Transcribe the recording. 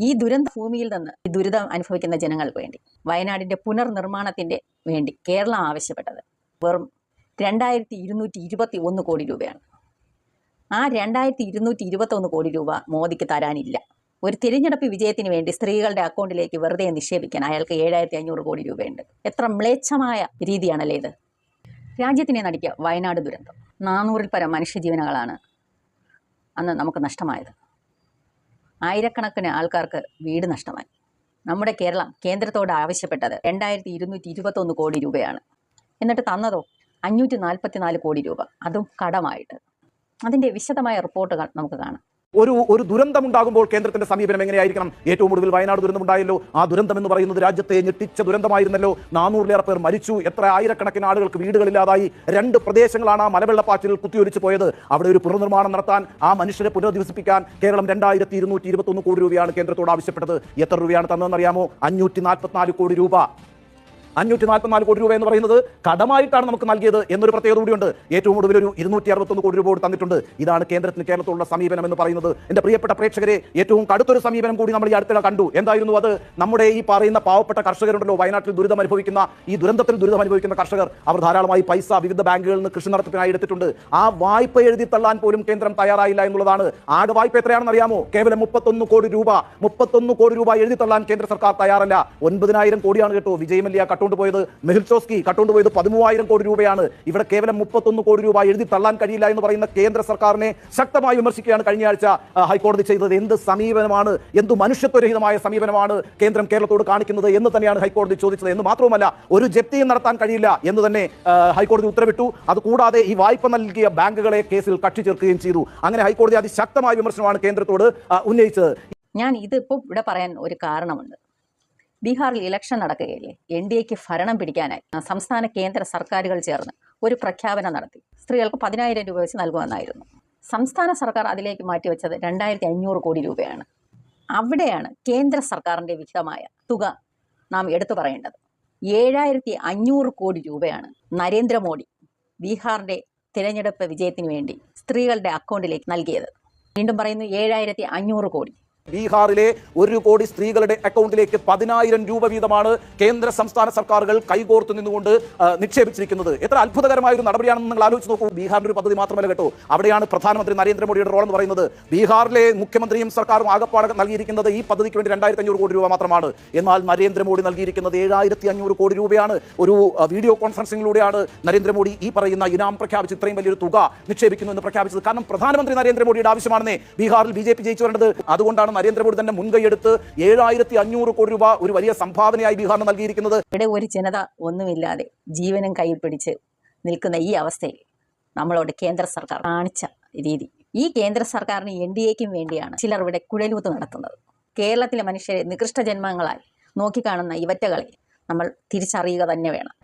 ഈ ദുരന്ത ഭൂമിയിൽ നിന്ന് ഈ ദുരിതം അനുഭവിക്കുന്ന ജനങ്ങൾക്ക് വേണ്ടി വയനാടിൻ്റെ പുനർനിർമ്മാണത്തിൻ്റെ വേണ്ടി കേരളം ആവശ്യപ്പെട്ടത് വെറും 2221 കോടി രൂപയാണ്. ആ 2221 കോടി രൂപ മോദിക്ക് തരാനില്ല. ഒരു തിരഞ്ഞെടുപ്പ് വിജയത്തിന് വേണ്ടി സ്ത്രീകളുടെ അക്കൗണ്ടിലേക്ക് വെറുതെ നിക്ഷേപിക്കാൻ അയാൾക്ക് 7500 കോടി രൂപയുണ്ട്. എത്ര മ്ലേച്ഛമായ രീതിയാണല്ലേ ഇത്. രാജ്യത്തിനെ നടിക്കുക വയനാട് ദുരന്തം. 400-ൽ പരം മനുഷ്യജീവനുകളാണ് അന്ന് നമുക്ക് നഷ്ടമായത്. ആയിരക്കണക്കിന് ആൾക്കാർക്ക് വീട് നഷ്ടമായി. നമ്മുടെ കേരളം കേന്ദ്രത്തോട് ആവശ്യപ്പെട്ടത് 2221 കോടി രൂപയാണ്. എന്നിട്ട് തന്നതോ 544 കോടി രൂപ, അതും കടമായിട്ട്. അതിൻ്റെ വിശദമായ റിപ്പോർട്ടുകൾ നമുക്ക് കാണാം. ഒരു ദുരന്തമുണ്ടാകുമ്പോൾ കേന്ദ്രത്തിന്റെ സമീപനം എങ്ങനെയായിരിക്കണം? ഏറ്റവും ഒടുവിൽ വയനാട് ദുരന്തമുണ്ടായല്ലോ. ആ ദുരന്തം എന്ന് പറയുന്നത് രാജ്യത്തെ ഞെട്ടിച്ച ദുരന്തമായിരുന്നല്ലോ. 400-ലേറെ പേർ മരിച്ചു. എത്ര ആയിരക്കണക്കിന് ആളുകൾക്ക് വീടുകളില്ലാതായി. 2 പ്രദേശങ്ങളാണ് ആ മലവെള്ളപ്പാച്ചിൽ കുത്തിയൊലിച്ചു പോയത്. അവിടെ ഒരു പുനർനിർമ്മാണം നടത്താൻ, ആ മനുഷ്യരെ പുനരധിവസിപ്പിക്കാൻ കേരളം 2221 കോടി രൂപയാണ് കേന്ദ്രത്തോട് ആവശ്യപ്പെട്ടത്. എത്ര രൂപയാണ് തന്നതെന്നറിയാമോ? 544 കോടി രൂപ. 544 കോടി രൂപ എന്ന് പറയുന്നത് കടമായിട്ടാണ് നമുക്ക് നൽകിയത് എന്നൊരു പ്രത്യേകത കൂടിയുണ്ട്. ഏറ്റവും ഒടുവിൽ ഒരു 261 കോടി രൂപ കൂടി തന്നിട്ടുണ്ട്. ഇതാണ് കേരളത്തോടുള്ള സമീപനം എന്ന് പറയുന്നത്. എൻ്റെ പ്രിയപ്പെട്ട പ്രേക്ഷകരെ, ഏറ്റവും കടുത്തൊരു സമീപനം കൂടി നമ്മൾ ഈ അടുത്തിടെ കണ്ടു. എന്തായിരുന്നു അത്? നമ്മുടെ ഈ പറയുന്ന പാവപ്പെട്ട കർഷകരുണ്ടല്ലോ, വയനാട്ടിൽ ഈ ദുരന്തത്തിൽ ദുരിതം അനുഭവിക്കുന്ന കർഷകർ, അവർ ധാരാളമായി പൈസ വിവിധ ബാങ്കുകളിൽ നിന്ന് കൃഷി നടത്തിപ്പിനായി എടുത്തിട്ടുണ്ട്. ആ വായ്പ എഴുതി തള്ളാൻ പോലും കേന്ദ്രം തയ്യാറായില്ല എന്നുള്ളതാണ്. ആകെ വായ്പ എത്രയാണെന്ന് അറിയാമോ? കേവലം 31 കോടി രൂപ. 31 കോടി രൂപ എഴുതി തള്ളാൻ കേന്ദ്ര സർക്കാർ തയ്യാറല്ല. 9000 കോടിയാണ് കേട്ടോ വിജയ് മല്യ പോയത്. മെഹുൽ ചോസ്കി കട്ടുകൊണ്ടുപോയത് 13000 കോടി രൂപയാണ്. ഇവിടെ കേവലം 31 കോടി രൂപ എഴുതി തള്ളാൻ കഴിയില്ല എന്ന് പറയുന്ന കേന്ദ്ര സർക്കാരിനെ ശക്തമായി വിമർശിക്കുകയാണ് കഴിഞ്ഞ ആഴ്ച ഹൈക്കോടതി ചെയ്തത്. എന്ത് സമീപനമാണ്, എന്ത് മനുഷ്യത്വരഹിതമായ സമീപനമാണ് കേന്ദ്രം കേരളത്തോട് കാണിക്കുന്നത് എന്ന് തന്നെയാണ് ഹൈക്കോടതി ചോദിച്ചത്. എന്ന് മാത്രവുമല്ല, ഒരു ജപ്തിയും നടത്താൻ കഴിയില്ല എന്ന് തന്നെ ഹൈക്കോടതി ഉത്തരവിട്ടു. അതുകൂടാതെ ഈ വായ്പ നൽകിയ ബാങ്കുകളെ കേസിൽ കക്ഷി ചേർക്കുകയും ചെയ്തു. അങ്ങനെ ഹൈക്കോടതി അതിശക്തമായ വിമർശനമാണ് കേന്ദ്രത്തോട് ഉന്നയിച്ചത്. ഞാൻ ഇതിപ്പോൾ ഇവിടെ പറയാൻ ഒരു കാരണമുണ്ട്. ബീഹാറിൽ ഇലക്ഷൻ നടക്കുകയില്ലേ, NDAക്ക് ഭരണം പിടിക്കാനായി സംസ്ഥാന കേന്ദ്ര സർക്കാരുകൾ ചേർന്ന് ഒരു പ്രഖ്യാപനം നടത്തി. സ്ത്രീകൾക്ക് 10000 രൂപ വെച്ച് നൽകുമെന്നായിരുന്നു. സംസ്ഥാന സർക്കാർ അതിലേക്ക് മാറ്റിവെച്ചത് 2500 കോടി രൂപയാണ്. അവിടെയാണ് കേന്ദ്ര സർക്കാരിൻ്റെ വിഹിതമായ തുക നാം എടുത്തു പറയേണ്ടത്. 7500 കോടി രൂപയാണ് നരേന്ദ്രമോദി ബീഹാറിൻ്റെ തിരഞ്ഞെടുപ്പ് വിജയത്തിന് വേണ്ടി സ്ത്രീകളുടെ അക്കൗണ്ടിലേക്ക് നൽകിയത്. വീണ്ടും പറയുന്നു, 7500 കോടി. ബീഹാറിലെ 1 കോടി സ്ത്രീകളുടെ അക്കൗണ്ടിലേക്ക് 10000 രൂപ വീതമാണ് കേന്ദ്ര സംസ്ഥാന സർക്കാരുകൾ കൈകോർത്ത് നിന്നുകൊണ്ട് നിക്ഷേപിച്ചിരിക്കുന്നത്. എത്ര അത്ഭുതകരമായ ഒരു നടപടിയാണെന്ന് നിങ്ങൾ ആലോചിച്ച് നോക്കൂ. ബീഹാറിന്റെ ഒരു പദ്ധതി മാത്രമല്ല കേട്ടോ, അവിടെയാണ് പ്രധാനമന്ത്രി നരേന്ദ്രമോദിയുടെ റോൾ എന്ന് പറയുന്നത്. ബീഹാറിലെ മുഖ്യമന്ത്രിയും സർക്കാരും ആകപ്പാടെ നൽകിയിരിക്കുന്നത് ഈ പദ്ധതിക്ക് വേണ്ടി 2500 കോടി രൂപ മാത്രമാണ്. എന്നാൽ നരേന്ദ്രമോദി നൽകിയിരിക്കുന്നത് 7500 കോടി രൂപയാണ്. ഒരു വീഡിയോ കോൺഫറൻസിംഗിലൂടെയാണ് നരേന്ദ്രമോദി ഈ പറയുന്ന ഇനാം പ്രഖ്യാപിച്ച് ഇത്രയും വലിയൊരു തുക നിക്ഷേപിക്കുന്നു എന്ന് പ്രഖ്യാപിച്ചത്. കാരണം പ്രധാനമന്ത്രി നരേന്ദ്രമോദിയുടെ ആവശ്യമാണെന്നേ ബീഹാറിൽ BJP ജയിച്ചു വരേണ്ടത്. അതുകൊണ്ടാണ് നരേന്ദ്രമോദി തന്നെ മുൻകൈയെടുത്ത് 7500 കോടി രൂപ ഒരു വലിയ സംഭാവനയായി ബീഹാറിന് നൽകിയിരിക്കുന്നത്. ഇവിടെ ഒരു ജനത ഒന്നുമില്ലാതെ ജീവനും കയ്യിൽ പിടിച്ച് നിൽക്കുന്ന ഈ അവസ്ഥയിൽ നമ്മളോട് കേന്ദ്ര സർക്കാർ കാണിച്ച രീതി, ഈ കേന്ദ്ര സർക്കാരിന് NDAക്കും വേണ്ടിയാണ് ചിലർ ഇവിടെ കുഴലൂത്ത് നടത്തുന്നത്. കേരളത്തിലെ മനുഷ്യരെ നികൃഷ്ട ജന്മങ്ങളായി നോക്കിക്കാണുന്ന ഇവറ്റകളെ നമ്മൾ തിരിച്ചറിയുക തന്നെ വേണം.